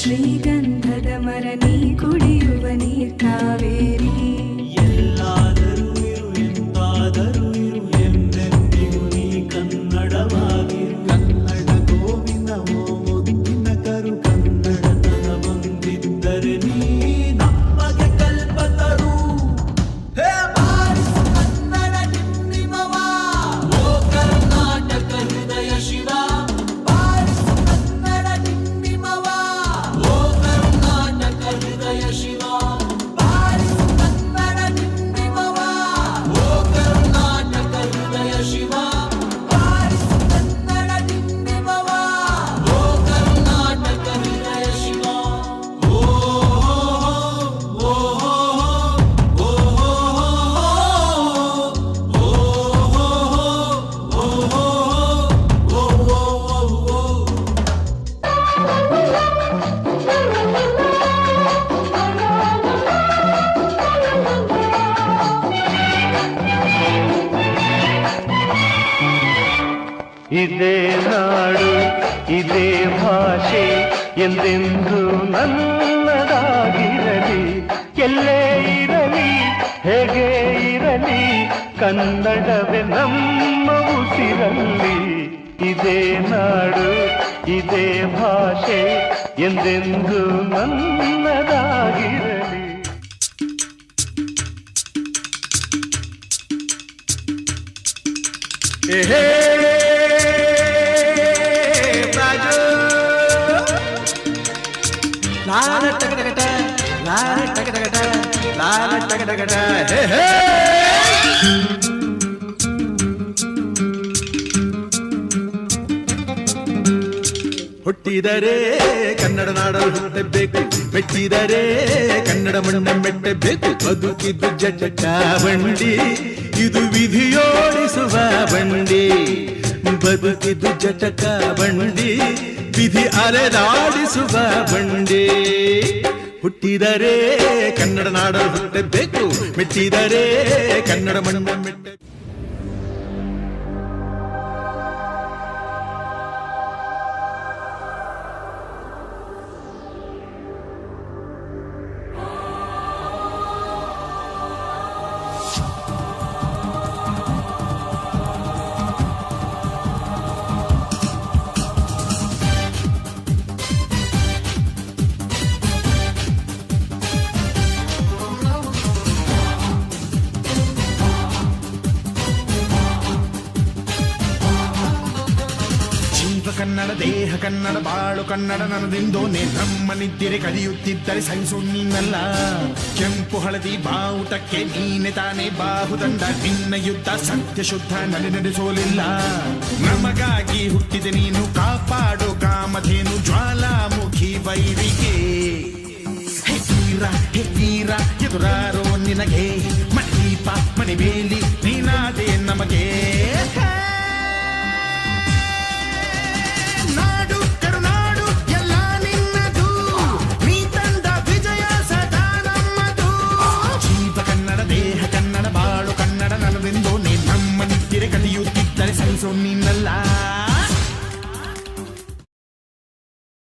ಶ್ರೀಗಂಧದ ಮರ ನೀ ಕುಡಿಯುವ ನೀರ್ ಕಾವೇರಿ. ಎಲ್ಲಾದರೂ ಇರು ಎಂತಾದರೂ ಇರು ಎಂದೆಂದಿಗೂ ನೀ ಕನ್ನಡವಾಗಿರು. ಕನ್ನಡ ಗೋವಿನ ಓ ಮುದ್ದಿನ ಕರು ಕನ್ನಡತನ ಬಂದಿದ್ದರೆ ನೀ ನಮಗೆ ಕಲ್ಪತರು. ಹೇ ಬಾರಿಸು ಕನ್ನಡ ಡಿಂಡಿಮವ, ಓ ಕರ್ನಾಟಕ ಹೃದಯ ಶಿವ. ಬಾರಿಸು ಕನ್ನಡ ಡಿಂಡಿಮವ, ಓ ಕರ್ನಾಟಕ ಹೃದಯ ಶಿವ. ಬಾರಿಸು ಕನ್ನಡ ಡಿಂಡಿಮವ, ಓ ಕರ್ನಾಟಕ ಹೃದಯ ಶಿವ. ಬಾರಿಸು ಕನ್ನಡ ಡಿಂಡಿಮವ, ಓ ಕರ್ನಾಟಕ ಹೃದಯ ಶಿವ. ಓ ಓ ಓ ಇದೇ ನಾಡು ಇದೇ ಭಾಷೆ ಎಂದೆಂದು ನನ್ನದಾಗಿರಲಿ. ಎಲ್ಲೇ ಇರಲಿ ಹೇಗೆ ಇರಲಿ ಕನ್ನಡವೇ ನಮ್ಮ ಉಸಿರಲ್ಲಿ. ಇದೇ ನಾಡು ಇದೇ ಭಾಷೆ ಎಂದೆಂದು ನನ್ನದಾಗಿರಲಿ. ಹೇ ಲಾಲ ಟಗಟಗಟ ಲಾಲ ಟಗಟಗಟ ಲಾಲ ಟಗಟಗಟ ಹೇ ಹೇ. ಹುಟ್ಟಿದರೆ ಕನ್ನಡ ನಾಡಲು ಹುಟ್ಟಬೇಕು, ಮೆಟ್ಟಿದರೆ ಕನ್ನಡ ಮಣ್ಣ ಮೆಟ್ಟಬೇಕು. ಬದುಕಿದ್ದು ಜಟಕ ಬಂಡಿ, ಇದು ವಿಧಿಯೋಡಿಸುವ ಬಂಡಿ. ಬದುಕಿದ್ದು ಜಟಕ ಬಂಡಿ, ವಿಧಿ ಅಲೆದಾಡಿಸುವ ಬಂಡಿ. ಹುಟ್ಟಿದರೆ ಕನ್ನಡ ನಾಡಲು ಹುಟ್ಟಬೇಕು, ಮೆಟ್ಟಿದರೆ ಕನ್ನಡ ಮಣ್ಣ ಮೆಟ್ಟಬೇಕು. ಕನ್ನಡ ದೇಹ ಕನ್ನಡ ಬಾಳು ಕನ್ನಡ ನನ್ನದಿಂದೋನೆ. ನಮ್ಮ ನಿದ್ದಿರೆ ಕಲಿಯುತ್ತಿದ್ದರೆ ಸಹಿಸು ನೀನಲ್ಲ. ಕೆಂಪು ಹಳದಿ ಬಾವುಟಕ್ಕೆ ನೀನೆ ತಾನೇ ಬಾಹುದಂಡ. ನಿನ್ನ ಯುದ್ಧ ಸತ್ಯ ಶುದ್ಧ ನಡೆಸೋಲಿಲ್ಲ. ನಮಗಾಗಿ ಹುಟ್ಟಿದೆ ನೀನು, ಕಾಪಾಡು ಕಾಮಧೇನು ಜ್ವಾಲಾಮುಖಿ ವೈರಿಗೆ. ಹೇ ವೀರ ಎದುರಾರೋ ನಿನಗೆ ಮಣದೀಪ ಮಣಿಬೇಲಿ